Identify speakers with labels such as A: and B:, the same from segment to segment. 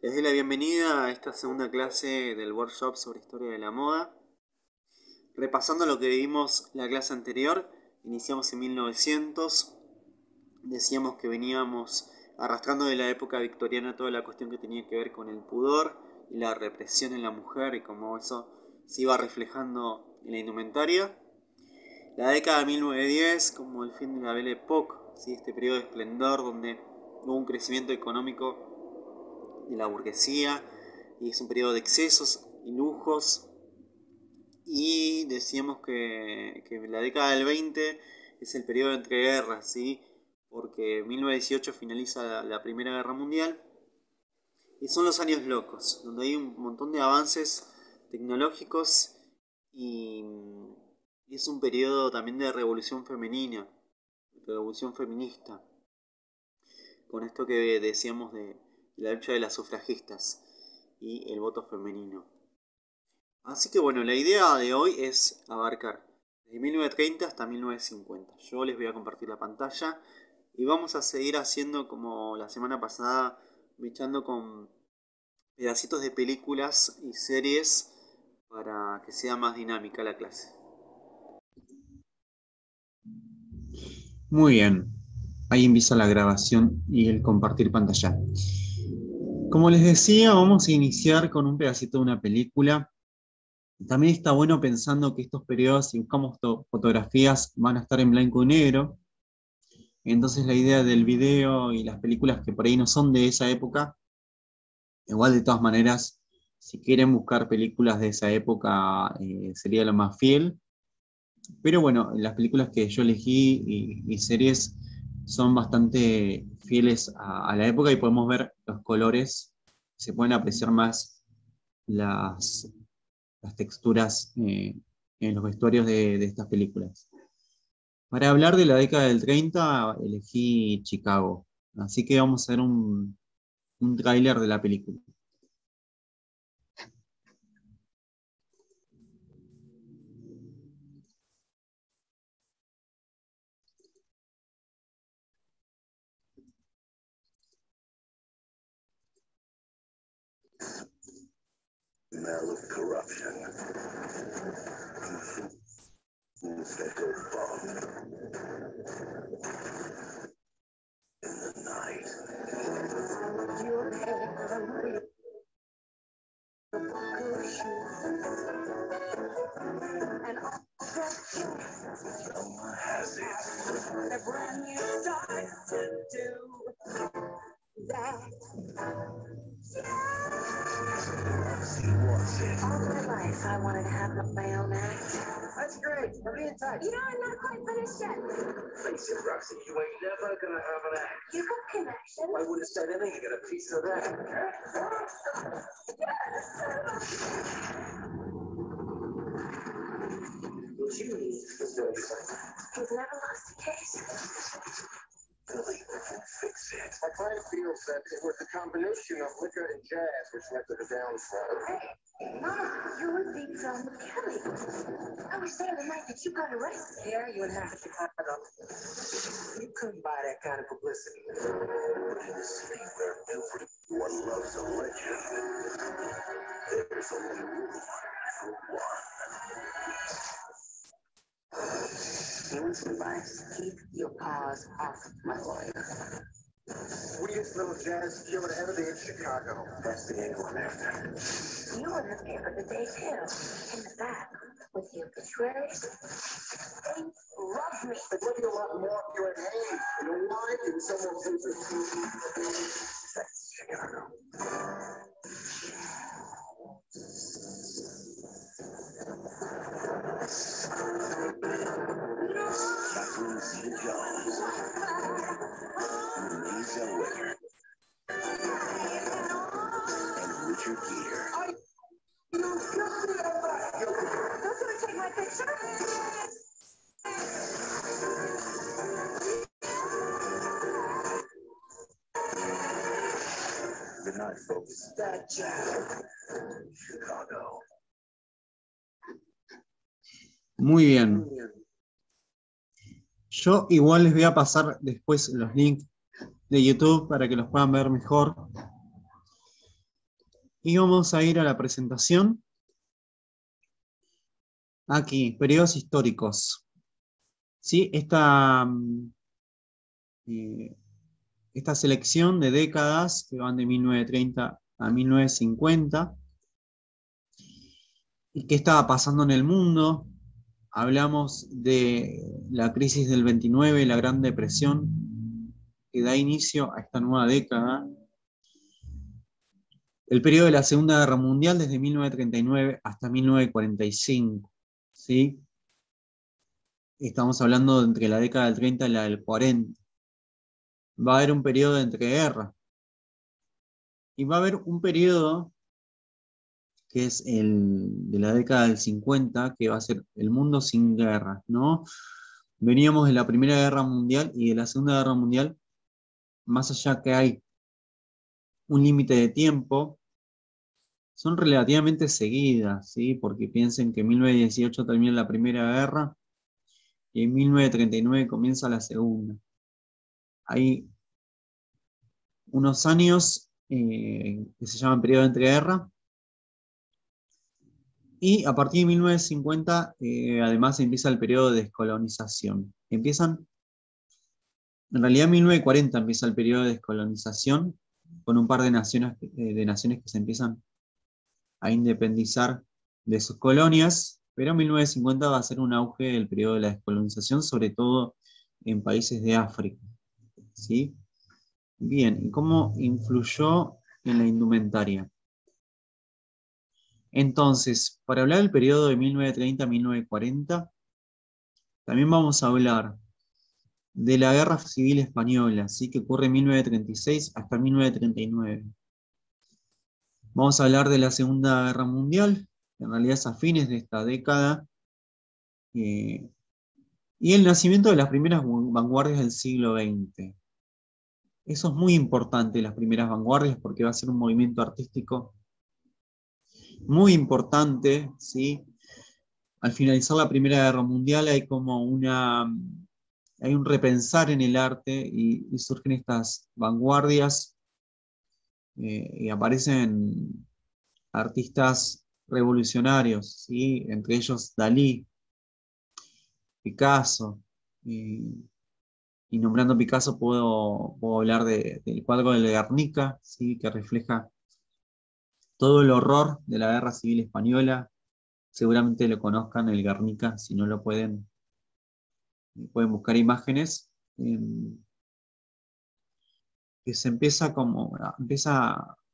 A: Les doy la bienvenida a esta segunda clase del workshop sobre historia de la moda. Repasando lo que vimos la clase anterior, iniciamos en 1900, decíamos que veníamos arrastrando de la época victoriana toda la cuestión que tenía que ver con el pudor y la represión en la mujer y cómo eso se iba reflejando en la indumentaria. La década de 1910 como el fin de la Belle Époque, ¿sí? Este periodo de esplendor donde hubo un crecimiento económico de la burguesía y es un periodo de excesos y lujos. Y decíamos que la década del 20 es el periodo entre guerras, ¿sí? Porque en 1918 finaliza la Primera Guerra Mundial y son los años locos, donde hay un montón de avances tecnológicos y es un periodo también de revolución femenina, revolución feminista, con esto que decíamos de la lucha de las sufragistas y el voto femenino. Así que bueno, la idea de hoy es abarcar desde 1930 hasta 1950. Yo les voy a compartir la pantalla y vamos a seguir haciendo como la semana pasada, mechando con pedacitos de películas y series para que sea más dinámica la clase.
B: Muy bien, ahí empieza la grabación y el compartir pantalla. Como les decía, vamos a iniciar con un pedacito de una película. También está bueno pensando que estos periodos, si buscamos fotografías, van a estar en blanco y negro. Entonces la idea del video y las películas que por ahí no son de esa época, igual de todas maneras, si quieren buscar películas de esa época, sería lo más fiel. Pero bueno, las películas que yo elegí y series son bastante fieles a la época y podemos ver los colores, se pueden apreciar más las texturas en los vestuarios de estas películas. Para hablar de la década del 30, elegí Chicago, así que vamos a ver un tráiler de la película.
C: Smell of corruption. Things that go bump in the night. Someone has it. A brand new start to do that. She wants it. All my life, I wanted to have my own act. That's great. I'll be in touch. You know, I'm not quite finished yet. Face it, Roxy, you ain't never gonna have an act. You got connections. I would have said anything. You got a piece of that. What you need is dirty something. He's never lost a case. Billy, fix it. My client feels that it was a combination of liquor and jazz which led to the downfall. Hey, Mama, you were big film with Kelly. I was there the night that you got arrested. Yeah, you and half of Chicago. You couldn't buy that kind of publicity. But in a city where everyone loves a legend, there's only room for one. Here's advice. Keep your paws off my lawyer. Sweetest little jazz killer ever in Chicago. That's the angle I'm after. You would have given the day too. In the back, with your betrayers. They love me. They love you a lot more if you're at home. You know why? Because someone thinks it's that's Chicago. Catherine Zeta-Jones, Renee Zellweger, and Richard Gere. Don't you take my picture? Good night, folks. That jazz. Chicago.
B: Muy bien. Yo igual les voy a pasar después los links de YouTube para que los puedan ver mejor. Y vamos a ir a la presentación. Aquí, periodos históricos. ¿Sí? Esta selección de décadas que van de 1930 a 1950. ¿Y qué estaba pasando en el mundo? Hablamos de la crisis del 29, la Gran Depresión, que da inicio a esta nueva década. El periodo de la Segunda Guerra Mundial, desde 1939 hasta 1945. ¿Sí? Estamos hablando de entre la década del 30 y la del 40. Va a haber un periodo de entreguerra. Y va a haber un periodo que es el de la década del 50, que va a ser el mundo sin guerra, ¿no? Veníamos de la Primera Guerra Mundial y de la Segunda Guerra Mundial, más allá que hay un límite de tiempo, son relativamente seguidas, ¿sí? Porque piensen que en 1918 termina la Primera Guerra y en 1939 comienza la Segunda. Hay unos años que se llaman periodo de entreguerra. Y a partir de 1950, además, empieza el periodo de descolonización. En realidad en 1940 empieza el periodo de descolonización, con un par de naciones que se empiezan a independizar de sus colonias, pero en 1950 va a ser un auge del periodo de la descolonización, sobre todo en países de África. ¿Sí? Bien, ¿y cómo influyó en la indumentaria? Entonces, para hablar del periodo de 1930 a 1940, también vamos a hablar de la Guerra Civil Española, ¿sí? Que ocurre en 1936 hasta 1939. Vamos a hablar de la Segunda Guerra Mundial, que en realidad es a fines de esta década, y el nacimiento de las primeras vanguardias del siglo XX. Eso es muy importante, las primeras vanguardias, porque va a ser un movimiento artístico muy importante, ¿sí? Al finalizar la Primera Guerra Mundial hay un repensar en el arte y surgen estas vanguardias y aparecen artistas revolucionarios, ¿sí? Entre ellos Dalí, Picasso, y nombrando Picasso puedo hablar del cuadro del Guernica, ¿sí? Que refleja todo el horror de la Guerra Civil Española. Seguramente lo conozcan, el Guernica, si no lo pueden buscar imágenes, que se empieza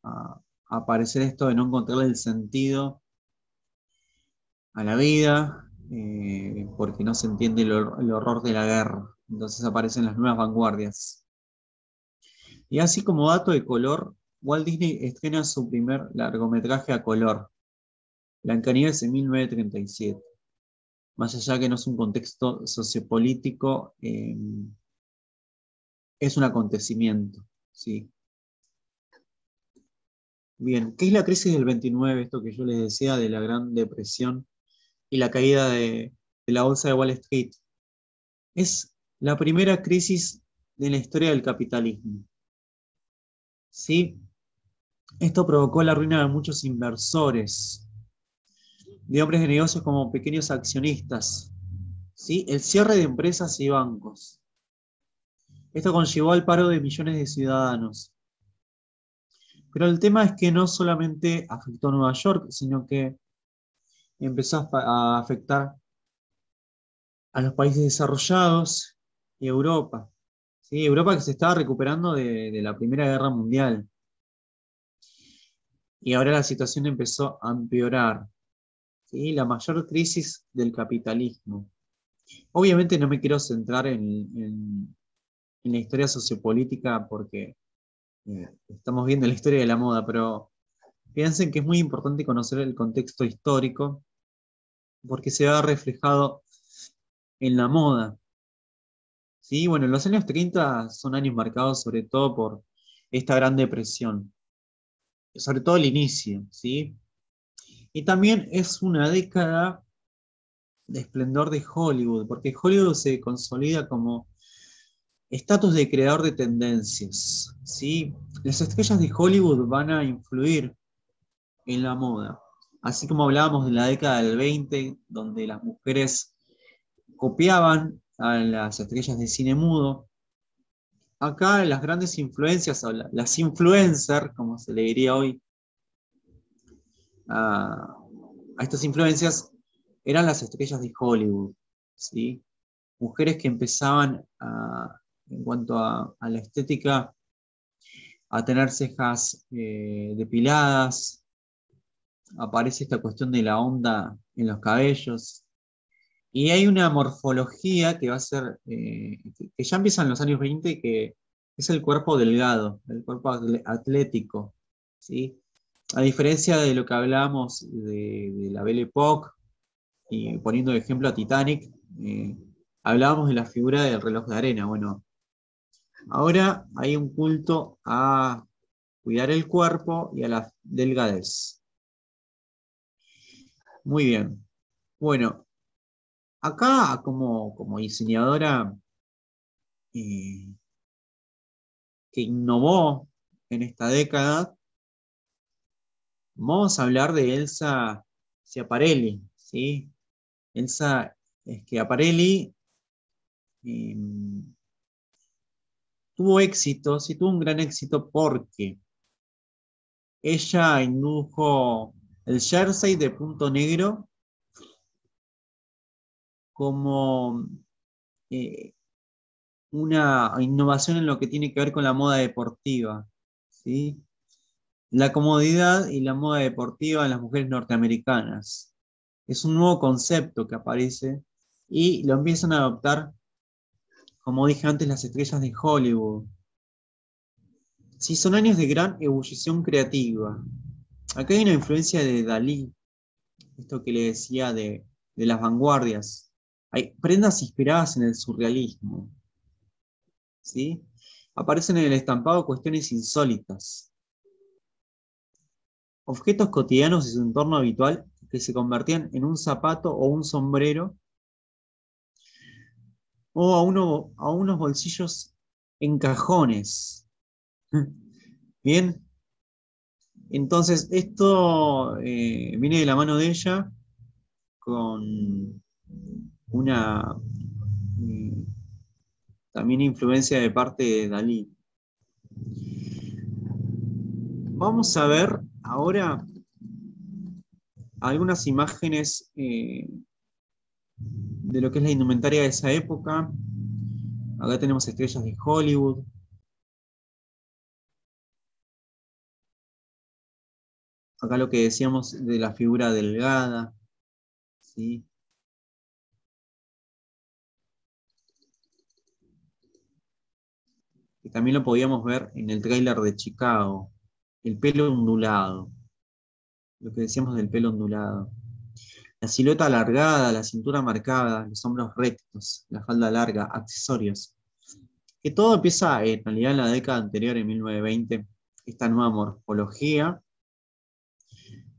B: a aparecer esto de no encontrarle el sentido a la vida, porque no se entiende el horror de la guerra. Entonces aparecen las nuevas vanguardias. Y así como dato de color, Walt Disney estrena su primer largometraje a color, Blancanieves, en 1937. Más allá que no es un contexto sociopolítico, es un acontecimiento, ¿sí? Bien, ¿qué es la crisis del 29? Esto que yo les decía de la Gran Depresión y la caída de la bolsa de Wall Street. Es la primera crisis de la historia del capitalismo, ¿sí? Esto provocó la ruina de muchos inversores, de hombres de negocios como pequeños accionistas, ¿sí? El cierre de empresas y bancos. Esto conllevó al paro de millones de ciudadanos. Pero el tema es que no solamente afectó a Nueva York, sino que empezó a afectar a los países desarrollados y Europa. ¿Sí? Europa, que se estaba recuperando de la Primera Guerra Mundial. Y ahora la situación empezó a empeorar. ¿Sí? La mayor crisis del capitalismo. Obviamente no me quiero centrar en la historia sociopolítica porque estamos viendo la historia de la moda, pero piensen que es muy importante conocer el contexto histórico porque se va reflejado en la moda. ¿Sí? Bueno, los años 30 son años marcados sobre todo por esta Gran Depresión, sobre todo el inicio, ¿sí? Y también es una década de esplendor de Hollywood, porque Hollywood se consolida como estatus de creador de tendencias, ¿sí? Las estrellas de Hollywood van a influir en la moda. Así como hablábamos de la década del 20, donde las mujeres copiaban a las estrellas de cine mudo, acá las grandes influencias, o las influencers, como se le diría hoy, a estas influencias, eran las estrellas de Hollywood, ¿sí? Mujeres que empezaban, en cuanto a la estética, a tener cejas depiladas. Aparece esta cuestión de la onda en los cabellos. Y hay una morfología que va a ser, que ya empieza en los años 20, que es el cuerpo delgado, el cuerpo atlético, ¿sí? A diferencia de lo que hablábamos de la Belle Époque, y poniendo de ejemplo a Titanic, hablábamos de la figura del reloj de arena. Bueno, ahora hay un culto a cuidar el cuerpo y a la delgadez. Muy bien. Bueno, acá como diseñadora que innovó en esta década, vamos a hablar de Elsa Schiaparelli, ¿sí? Elsa Schiaparelli tuvo éxito, sí tuvo un gran éxito porque ella indujo el jersey de punto negro como una innovación en lo que tiene que ver con la moda deportiva, ¿sí? La comodidad y la moda deportiva en las mujeres norteamericanas. Es un nuevo concepto que aparece y lo empiezan a adoptar, como dije antes, las estrellas de Hollywood. Sí, son años de gran ebullición creativa. Acá hay una influencia de Dalí, esto que le decía de las vanguardias. Hay prendas inspiradas en el surrealismo, ¿sí? Aparecen en el estampado cuestiones insólitas. Objetos cotidianos de su entorno habitual que se convertían en un zapato o un sombrero o a unos bolsillos en cajones. Bien, entonces esto viene de la mano de ella con una también influencia de parte de Dalí. Vamos a ver ahora algunas imágenes de lo que es la indumentaria de esa época. Acá tenemos estrellas de Hollywood. Acá lo que decíamos de la figura delgada, ¿sí? Que también lo podíamos ver en el tráiler de Chicago. El pelo ondulado. Lo que decíamos del pelo ondulado. La silueta alargada, la cintura marcada, los hombros rectos, la falda larga, accesorios. Que todo empieza en realidad en la década anterior, en 1920, esta nueva morfología.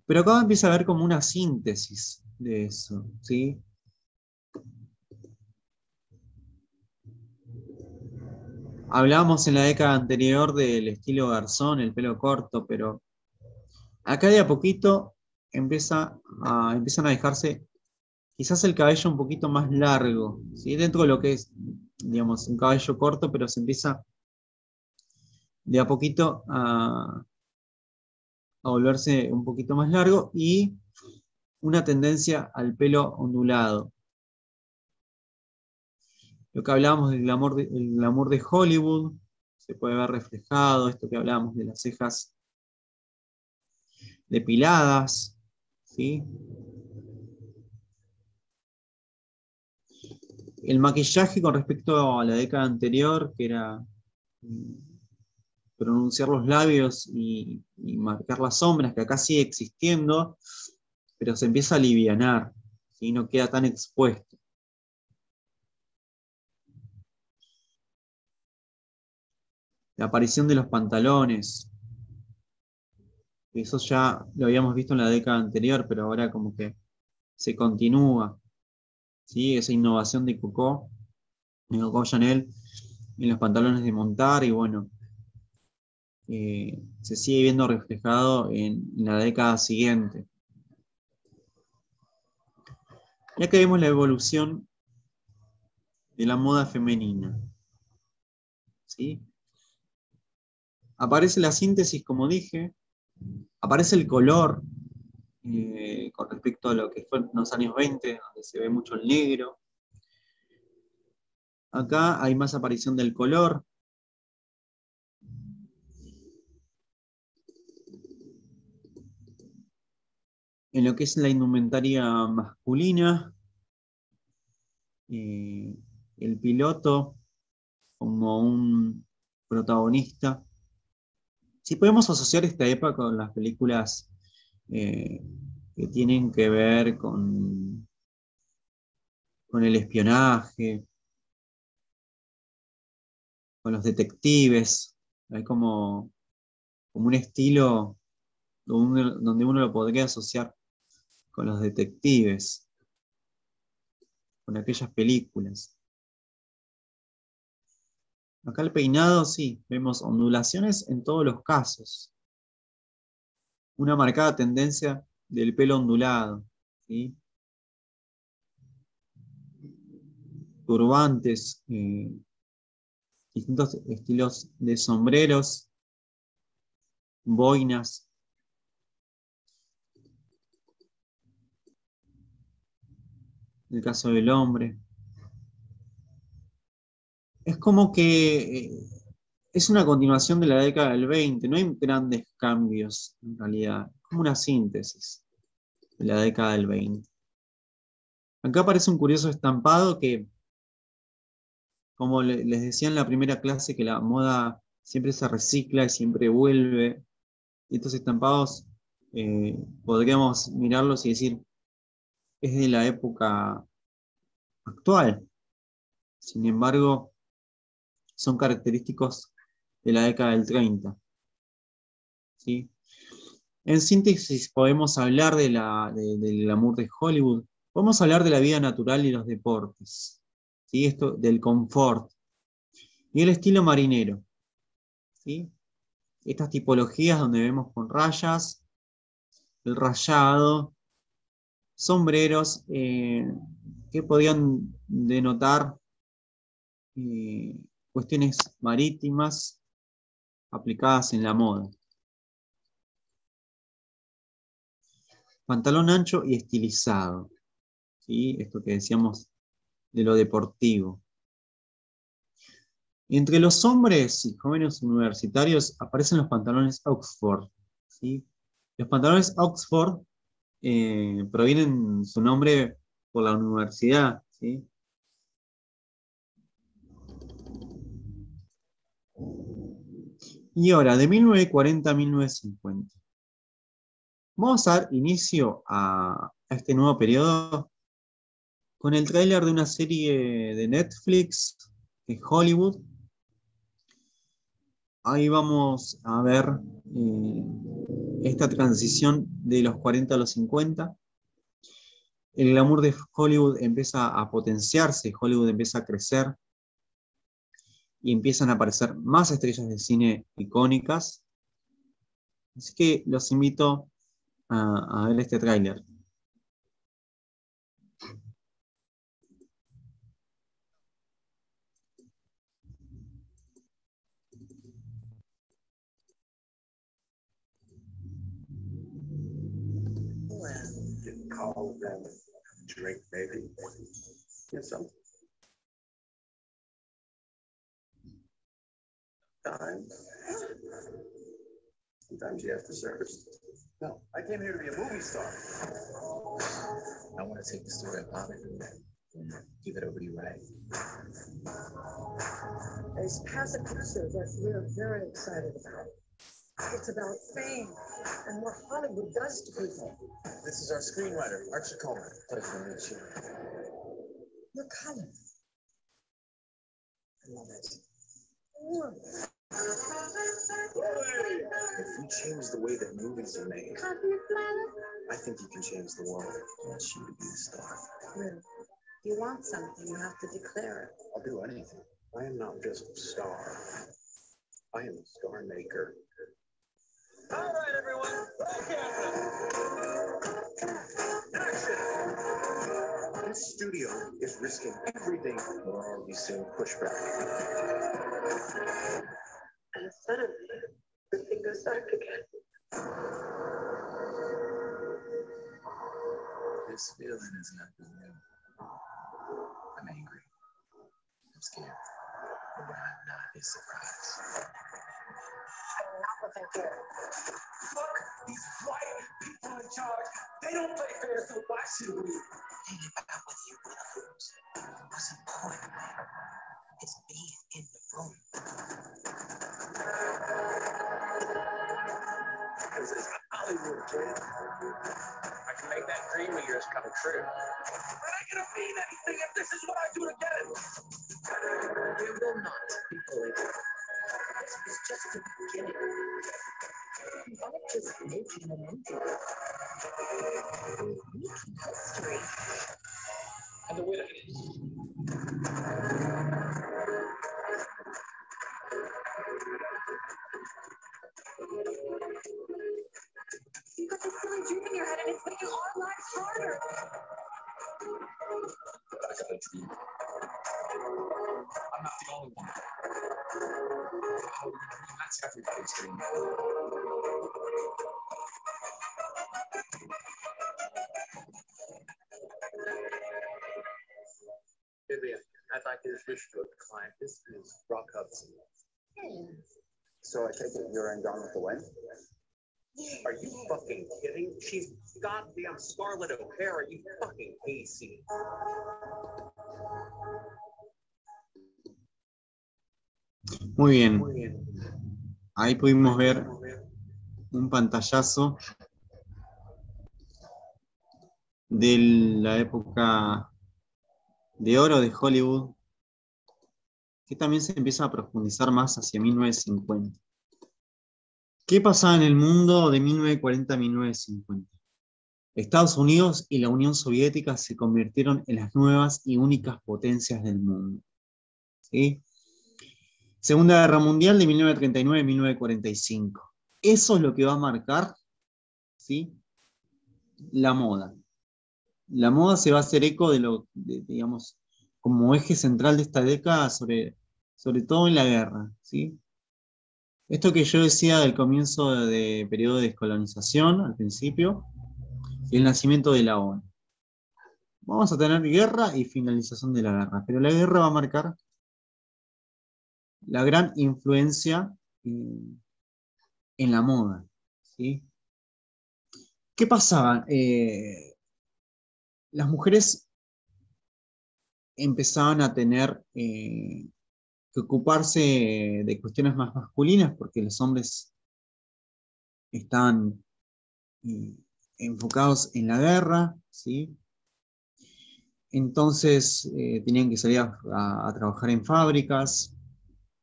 B: Pero acá empieza a haber como una síntesis de eso, ¿sí? Hablábamos en la década anterior del estilo garzón, el pelo corto, pero acá de a poquito empiezan a dejarse quizás el cabello un poquito más largo, ¿sí? Dentro de lo que es, digamos, un cabello corto, pero se empieza de a poquito a volverse un poquito más largo y una tendencia al pelo ondulado. Lo que hablábamos del el glamour de Hollywood, se puede ver reflejado, esto que hablábamos de las cejas depiladas, ¿sí? El maquillaje con respecto a la década anterior, que era pronunciar los labios y marcar las sombras, que acá sigue existiendo, pero se empieza a alivianar, ¿sí? No queda tan expuesto. La aparición de los pantalones, eso ya lo habíamos visto en la década anterior, pero ahora como que se continúa, ¿sí? Esa innovación de Coco Chanel, en los pantalones de montar, y bueno, se sigue viendo reflejado en la década siguiente. Y acá vemos la evolución de la moda femenina. ¿Sí? Aparece la síntesis, como dije, aparece el color, con respecto a lo que fue en los años 20, donde se ve mucho el negro. Acá hay más aparición del color. En lo que es la indumentaria masculina, el piloto como un protagonista. Si podemos asociar esta época con las películas que tienen que ver con el espionaje, con los detectives. Hay como un estilo donde uno lo podría asociar con los detectives, con aquellas películas. Acá el peinado, sí, vemos ondulaciones en todos los casos. Una marcada tendencia del pelo ondulado, ¿sí? Turbantes, distintos estilos de sombreros, boinas. En el caso del hombre. Es como que es una continuación de la década del 20, no hay grandes cambios en realidad, es como una síntesis de la década del 20. Acá aparece un curioso estampado que, como les decía en la primera clase, que la moda siempre se recicla y siempre vuelve. Y estos estampados podríamos mirarlos y decir, es de la época actual. Sin embargo, son característicos de la década del 30. ¿Sí? En síntesis, podemos hablar del glamour de Hollywood. Podemos hablar de la vida natural y los deportes. ¿Sí? Esto del confort. Y el estilo marinero. ¿Sí? Estas tipologías donde vemos con rayas, el rayado, sombreros que podían denotar cuestiones marítimas aplicadas en la moda. Pantalón ancho y estilizado. ¿Sí? Esto que decíamos de lo deportivo. Entre los hombres y jóvenes universitarios aparecen los pantalones Oxford. ¿Sí? Los pantalones Oxford provienen su nombre por la universidad. ¿Sí? Y ahora, de 1940 a 1950. Vamos a dar inicio a este nuevo periodo con el tráiler de una serie de Netflix, de Hollywood. Ahí vamos a ver esta transición de los 40 a los 50. El glamour de Hollywood empieza a potenciarse, Hollywood empieza a crecer y empiezan a aparecer más estrellas de cine icónicas. Así que los invito a ver este tráiler.
C: Call them drink, baby. Get some. Sometimes you have to serve. No, I came here to be a movie star. I want to take the story of Bobby and give it over to you, right?
D: There's has a picture that we're very excited about. It's about fame and what Hollywood does to people.
C: This is our screenwriter, Archie Coleman. Pleasure to meet you.
D: Your color. I love it.
C: If you change the way that movies are made, I think you can change the world. I want you to be a star.
D: Really? If you want something, you have to declare it.
C: I'll do anything. I am not just a star. I am a star maker. studio is risking everything or we soon push back.
D: And suddenly, everything goes dark again.
C: This feeling is nothing new. I'm angry. I'm scared. But I'm not as surprised.
D: I'm not living here.
C: Fuck these white people in charge. They don't play fair, so why should we? Ain't about whether you win or lose. What's important is being in the room. This is Hollywood, kid. I can make that dream of yours come true. It ain't gonna mean anything if this is what I do to get it. It will not be bullied. This is just the beginning.
D: I'm just making an entry. Making history.
C: And the winner is.
D: You got this silly dream in your head and it's making our lives harder.
C: I got a dream. I'm not the only one. That's everybody's dream. Vivian, I'd like to introduce you to a client. This is Rock Hudson.
E: So I take it you're in Gone with the Wind?
C: Are you fucking kidding? She's goddamn Scarlett O'Hara. You fucking AC.
B: Muy bien. Ahí pudimos ver un pantallazo de la época de oro de Hollywood, que también se empieza a profundizar más hacia 1950. ¿Qué pasaba en el mundo de 1940 a 1950? Estados Unidos y la Unión Soviética se convirtieron en las nuevas y únicas potencias del mundo. ¿Sí? Segunda Guerra Mundial de 1939 a 1945. Eso es lo que va a marcar, ¿sí?, la moda. La moda se va a hacer eco digamos, como eje central de esta década, sobre todo en la guerra, ¿sí? Esto que yo decía del comienzo de periodo de descolonización, al principio, y el nacimiento de la ONU. Vamos a tener guerra y finalización de la guerra, pero la guerra va a marcar la gran influencia en la moda, ¿sí? ¿Qué pasaba? Las mujeres empezaban a tener que ocuparse de cuestiones más masculinas porque los hombres estaban enfocados en la guerra, ¿sí? Entonces tenían que salir a trabajar en fábricas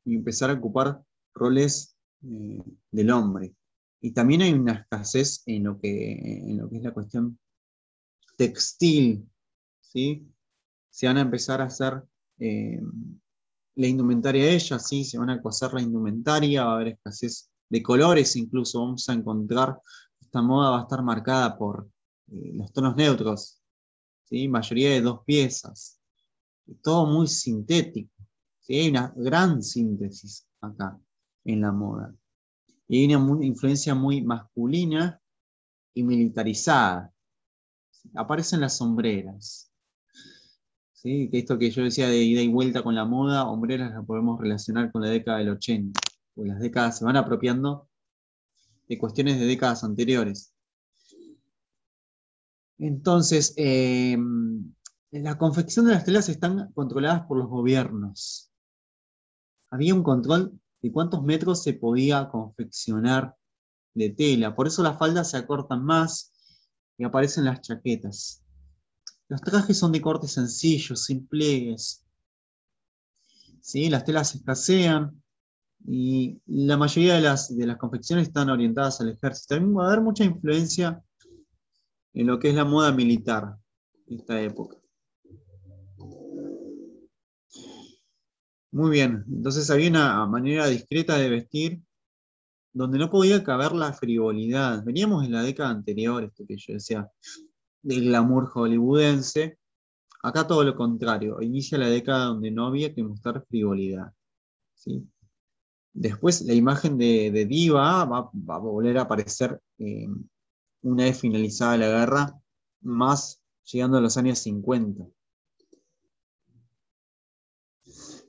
B: y empezar a ocupar roles del hombre. Y también hay una escasez en lo que es la cuestión textil, ¿sí? Se van a empezar a hacer la indumentaria de ellas, ¿sí? Se van a coser la indumentaria, va a haber escasez de colores, incluso vamos a encontrar, esta moda va a estar marcada por los tonos neutros, ¿sí? Mayoría de 2 piezas, todo muy sintético, ¿sí? Hay una gran síntesis acá en la moda. Y hay una influencia muy masculina y militarizada. Aparecen las sombreras, ¿sí? Que esto que yo decía de ida y vuelta con la moda, hombreras la podemos relacionar con la década del 80, porque las décadas se van apropiando de cuestiones de décadas anteriores. Entonces, la confección de las telas están controladas por los gobiernos. Había un control de cuántos metros se podía confeccionar de tela, por eso las faldas se acortan más y aparecen las chaquetas. Los trajes son de corte sencillo, sin pliegues. ¿Sí? Las telas escasean y la mayoría de las confecciones están orientadas al ejército. También va a haber mucha influencia en lo que es la moda militar de esta época. Muy bien, entonces había una manera discreta de vestir donde no podía caber la frivolidad. Veníamos en la década anterior, esto que yo decía, del glamour hollywoodense, Acá todo lo contrario, inicia la década donde no había que mostrar frivolidad, ¿sí? Después la imagen de diva va a volver a aparecer una vez finalizada la guerra, más llegando a los años 50.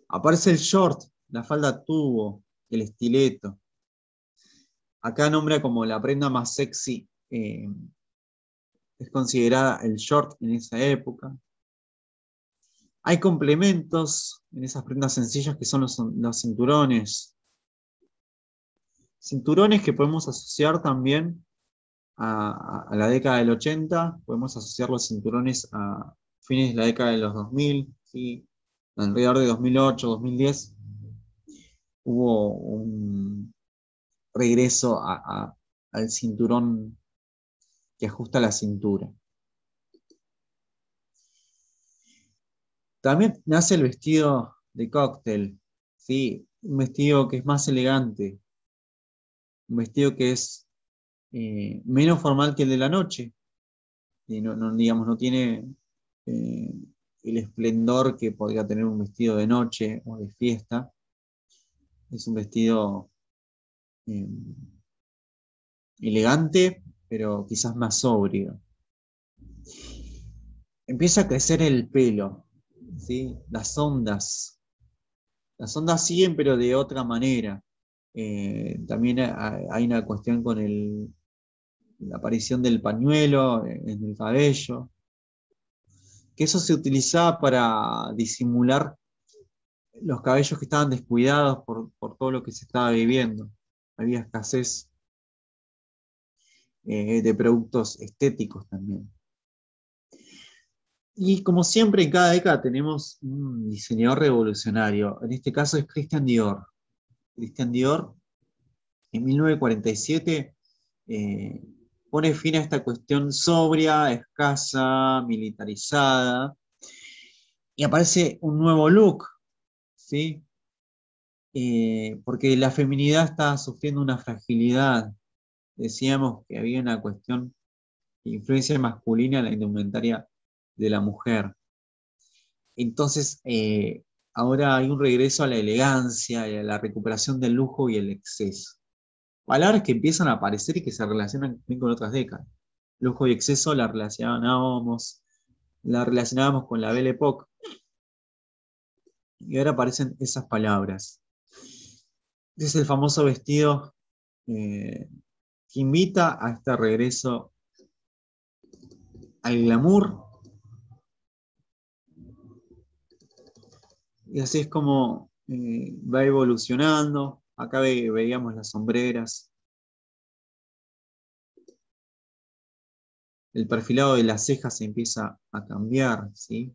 B: Aparece el short, la falda tubo, el estileto. Acá nombra como la prenda más sexy, es considerada el short en esa época. Hay complementos en esas prendas sencillas que son los cinturones. Cinturones que podemos asociar también a la década del 80, podemos asociar los cinturones a fines de la década de los 2000, ¿sí? Alrededor de 2008, 2010, hubo un regreso al cinturón que ajusta la cintura. También nace el vestido de cóctel, ¿sí? Un vestido que es más elegante, un vestido que es menos formal que el de la noche, y digamos, no tiene el esplendor que podría tener un vestido de noche o de fiesta. Es un vestido elegante, pero quizás más sobrio. Empieza a crecer el pelo, ¿sí? Las ondas siguen, pero de otra manera. También hay una cuestión con la aparición del pañuelo en el cabello, que eso se utilizaba para disimular los cabellos que estaban descuidados por todo lo que se estaba viviendo. Había escasez de productos estéticos también. Y como siempre, en cada década tenemos un diseñador revolucionario. En este caso es Christian Dior. Christian Dior, en 1947, pone fin a esta cuestión sobria, escasa, militarizada, y aparece un nuevo look, ¿sí? Porque la feminidad está sufriendo una fragilidad. Decíamos que había una cuestión de influencia masculina en la indumentaria de la mujer. Entonces, ahora hay un regreso a la elegancia y a la recuperación del lujo y el exceso. Palabras que empiezan a aparecer y que se relacionan también con otras décadas. Lujo y exceso la relacionábamos con la Belle Époque. Y ahora aparecen esas palabras. Ese es el famoso vestido que invita a este regreso al glamour. Y así es como va evolucionando. Acá veíamos las sombreras. El perfilado de las cejas se empieza a cambiar, ¿sí?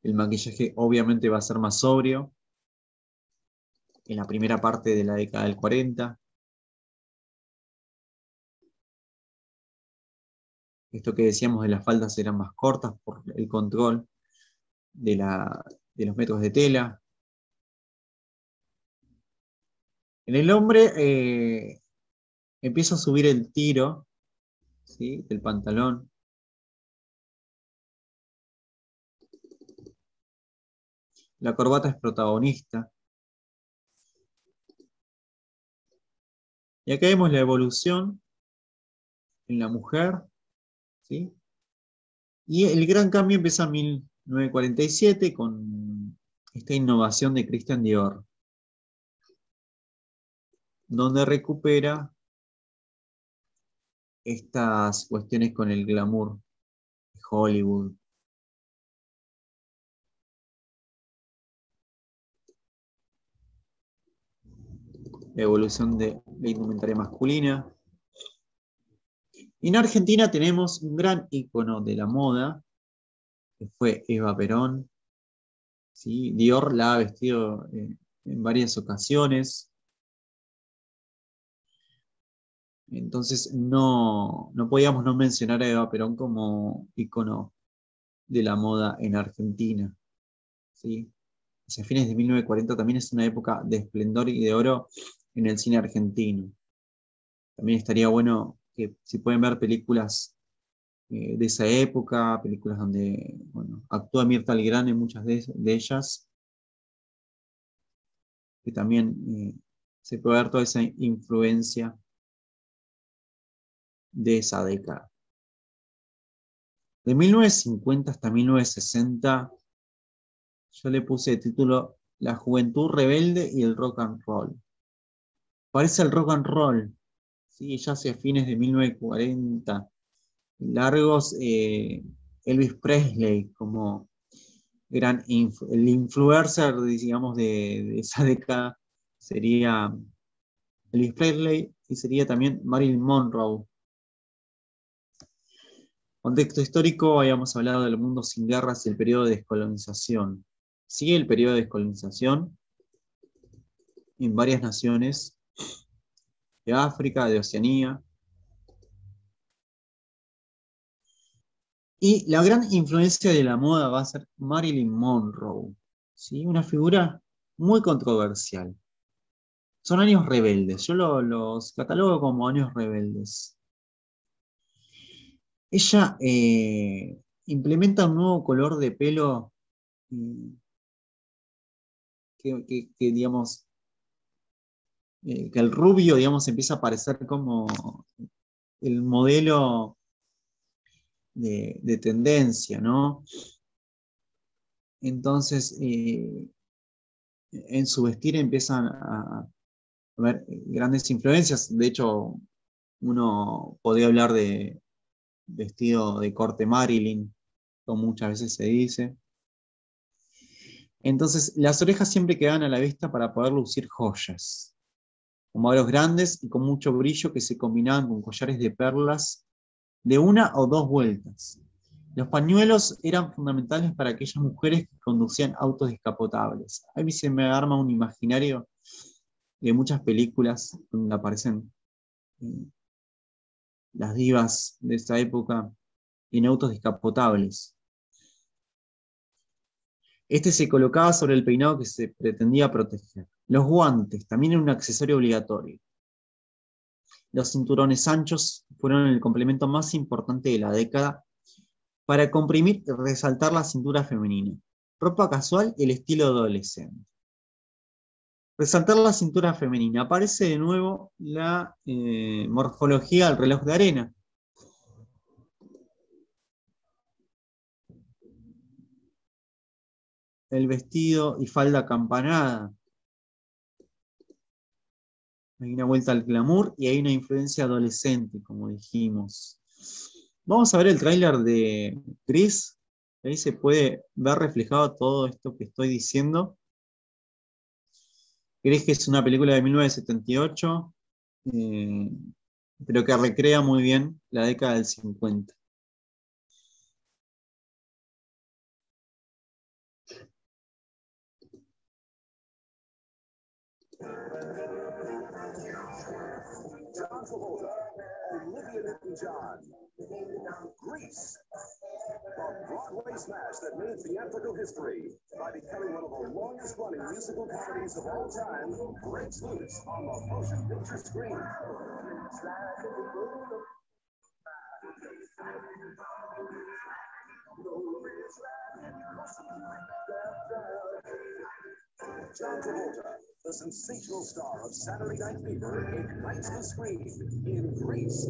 B: El maquillaje obviamente va a ser más sobrio en la primera parte de la década del 40. Esto que decíamos de las faldas eran más cortas por el control de los metros de tela. En el hombre empieza a subir el tiro, ¿sí?, del pantalón. La corbata es protagonista. Y acá vemos la evolución en la mujer, ¿sí? Y el gran cambio empieza en 1947 con esta innovación de Christian Dior, donde recupera estas cuestiones con el glamour de Hollywood. La evolución de la indumentaria masculina. Y en Argentina tenemos un gran ícono de la moda, que fue Eva Perón. ¿Sí? Dior la ha vestido en varias ocasiones. Entonces no podíamos no mencionar a Eva Perón como ícono de la moda en Argentina, ¿sí? Hacia fines de 1940 también es una época de esplendor y de oro en el cine argentino. También estaría bueno que si pueden ver películas de esa época, películas donde bueno, actúa Mirta Legrand en muchas de ellas, que también se puede ver toda esa influencia de esa década. De 1950 hasta 1960, yo le puse de título La juventud rebelde y el rock and roll. Parece el rock and roll, ¿sí? Ya hacia fines de 1940, largos, Elvis Presley como el influencer, digamos, de esa década sería Elvis Presley y sería también Marilyn Monroe. Contexto histórico, habíamos hablado del mundo sin guerras y el periodo de descolonización. Sigue el periodo de descolonización en varias naciones de África, de Oceanía. Y la gran influencia de la moda va a ser Marilyn Monroe, ¿sí? Una figura muy controversial. Son años rebeldes, yo los catalogo como años rebeldes. Ella implementa un nuevo color de pelo digamos, que el rubio, digamos, empieza a parecer como el modelo de tendencia, ¿no? Entonces, en su vestir empiezan a haber grandes influencias. De hecho, uno podría hablar de vestido de corte Marilyn, como muchas veces se dice. Entonces, las orejas siempre quedaban a la vista para poder lucir joyas, como aros grandes y con mucho brillo que se combinaban con collares de perlas de una o dos vueltas. Los pañuelos eran fundamentales para aquellas mujeres que conducían autos descapotables. A mí se me arma un imaginario de muchas películas donde aparecen las divas de esa época en autos descapotables. Este se colocaba sobre el peinado que se pretendía proteger. Los guantes también eran un accesorio obligatorio. Los cinturones anchos fueron el complemento más importante de la década para comprimir y resaltar la cintura femenina. Ropa casual y el estilo adolescente. Resaltar la cintura femenina. Aparece de nuevo la morfología del reloj de arena. El vestido y falda acampanada. Hay una vuelta al glamour y hay una influencia adolescente, como dijimos. Vamos a ver el tráiler de Grease. Ahí se puede ver reflejado todo esto que estoy diciendo. Grease, que es una película de 1978, pero que recrea muy bien la década del 50.
C: John Travolta, Olivia Newton-John, Grease, the Broadway smash that made theatrical history by becoming one of the longest-running musical comedies of all time, breaks loose on the motion picture screen. John Travolta, the sensational star of Saturday Night Fever, ignites the screen in Grease.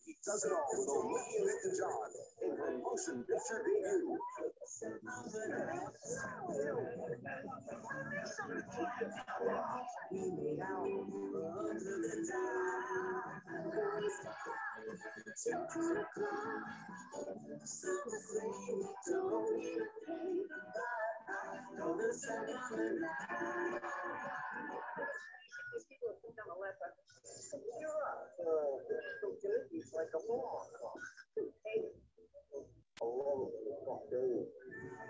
C: He does it all with Olivia Newton-John in her motion picture debut.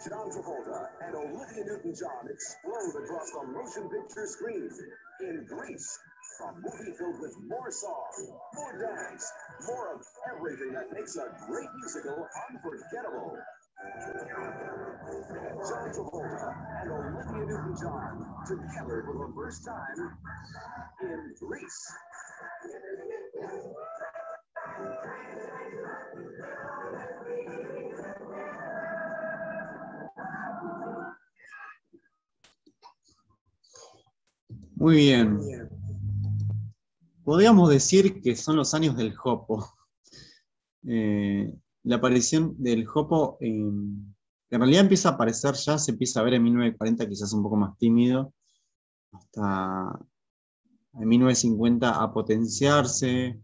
C: John Travolta and Olivia Newton-John explode across the motion picture screen in Grease, a movie filled with more song, more dance, more of everything that makes a great musical unforgettable. John Travolta and Olivia Newton-John together for the first time in Greece.
B: Muy bien. Podríamos decir que son los años del Hopo. La aparición del Hopo, en realidad empieza a aparecer ya, se empieza a ver en 1940, quizás un poco más tímido, hasta en 1950 a potenciarse,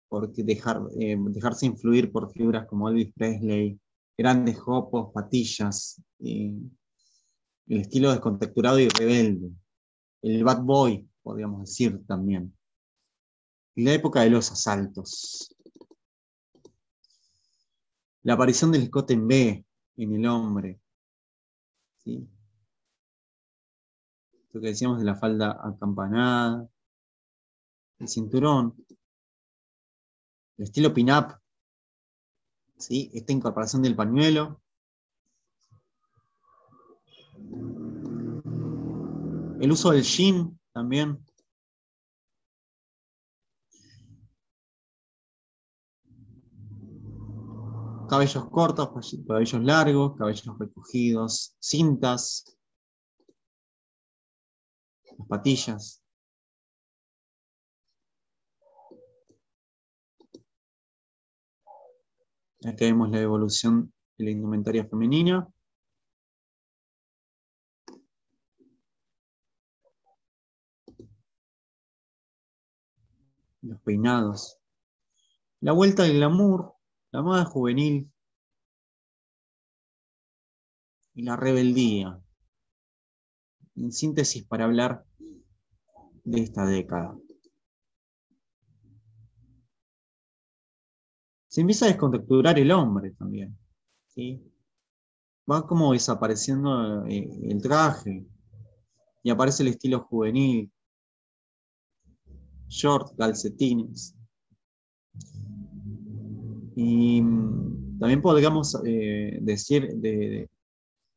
B: porque dejarse influir por figuras como Elvis Presley, grandes Hopos, patillas, el estilo descontracturado y rebelde, el bad boy, podríamos decir también. Y la época de los asaltos. La aparición del escote en B en el hombre. ¿Sí? Lo que decíamos de la falda acampanada, el cinturón, el estilo pin-up, ¿sí? Esta incorporación del pañuelo. El uso del jean también. Cabellos cortos, cabellos largos, cabellos recogidos, cintas, las patillas. Acá vemos la evolución de la indumentaria femenina. Los peinados. La vuelta del glamour, la moda juvenil y la rebeldía. En síntesis, para hablar de esta década. Se empieza a descontracturar el hombre también, ¿sí? Va como desapareciendo el traje y aparece el estilo juvenil, short, calcetines. Y también podríamos decir de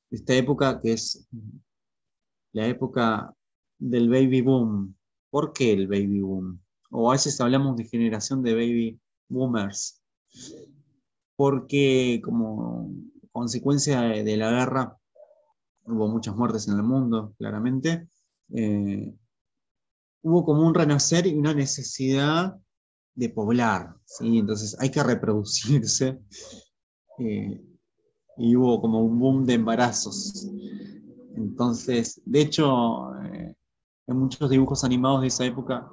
B: esta época que es la época del baby boom. ¿Por qué el baby boom? O a veces hablamos de generación de baby boomers. Porque como consecuencia de la guerra hubo muchas muertes en el mundo, claramente. Hubo como un renacer y una necesidad de poblar, ¿sí? Entonces hay que reproducirse. Y hubo como un boom de embarazos. Entonces, de hecho, en muchos dibujos animados de esa época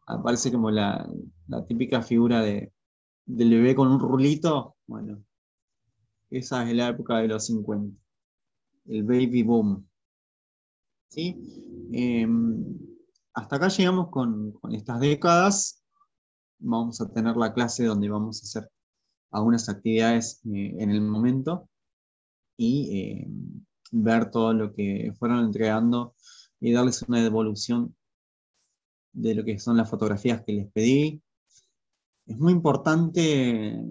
B: aparece como la típica figura del bebé con un rulito. Bueno, esa es la época de los 50, el baby boom. ¿Sí? Hasta acá llegamos con estas décadas. Vamos a tener la clase donde vamos a hacer algunas actividades en el momento y ver todo lo que fueron entregando y darles una devolución de lo que son las fotografías que les pedí. Es muy importante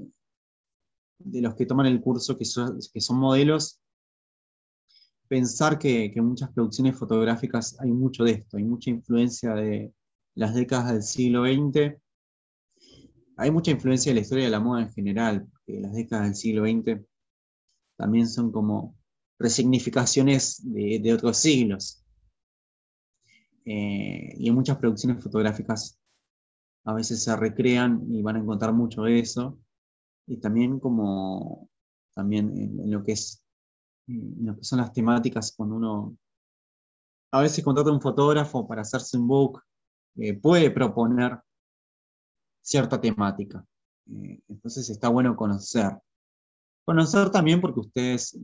B: de los que toman el curso, que son modelos, pensar que en muchas producciones fotográficas hay mucho de esto, hay mucha influencia de las décadas del siglo XX. Hay mucha influencia de la historia de la moda en general, porque las décadas del siglo XX también son como resignificaciones de otros siglos. Y en muchas producciones fotográficas a veces se recrean y van a encontrar mucho de eso. Y también en lo que son las temáticas, cuando uno a veces contrata un fotógrafo para hacerse un book, puede proponer cierta temática. Entonces está bueno conocer. Conocer también porque ustedes,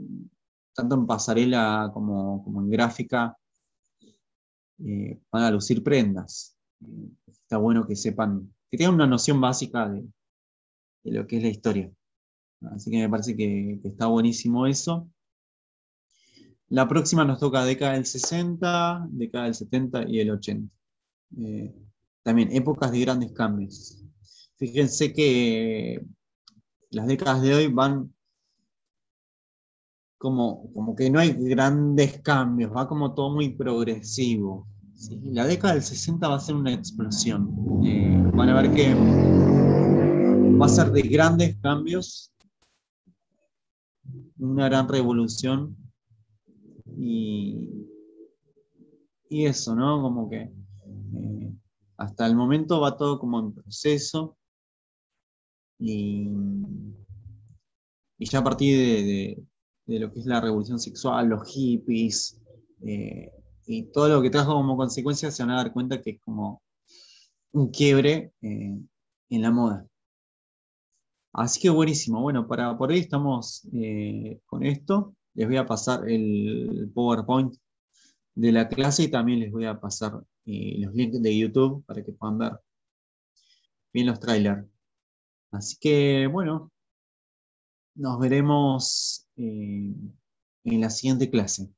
B: tanto en pasarela como en gráfica, van a lucir prendas. Está bueno que sepan, que tengan una noción básica de lo que es la historia. Así que me parece que está buenísimo eso. La próxima nos toca década del 60, década del 70 y el 80. También épocas de grandes cambios. Fíjense que las décadas de hoy van como que no hay grandes cambios, va como todo muy progresivo. ¿Sí? La década del 60 va a ser una explosión. Van a ver que va a ser de grandes cambios, una gran revolución y, y eso, ¿no? Como que hasta el momento va todo como en proceso y, y ya a partir de lo que es la revolución sexual, los hippies y todo lo que trajo como consecuencia, se van a dar cuenta que es como un quiebre en la moda. Así que buenísimo. Bueno, por hoy estamos con esto. Les voy a pasar el PowerPoint de la clase y también les voy a pasar los links de YouTube para que puedan ver bien los trailers. Así que bueno, nos veremos en la siguiente clase.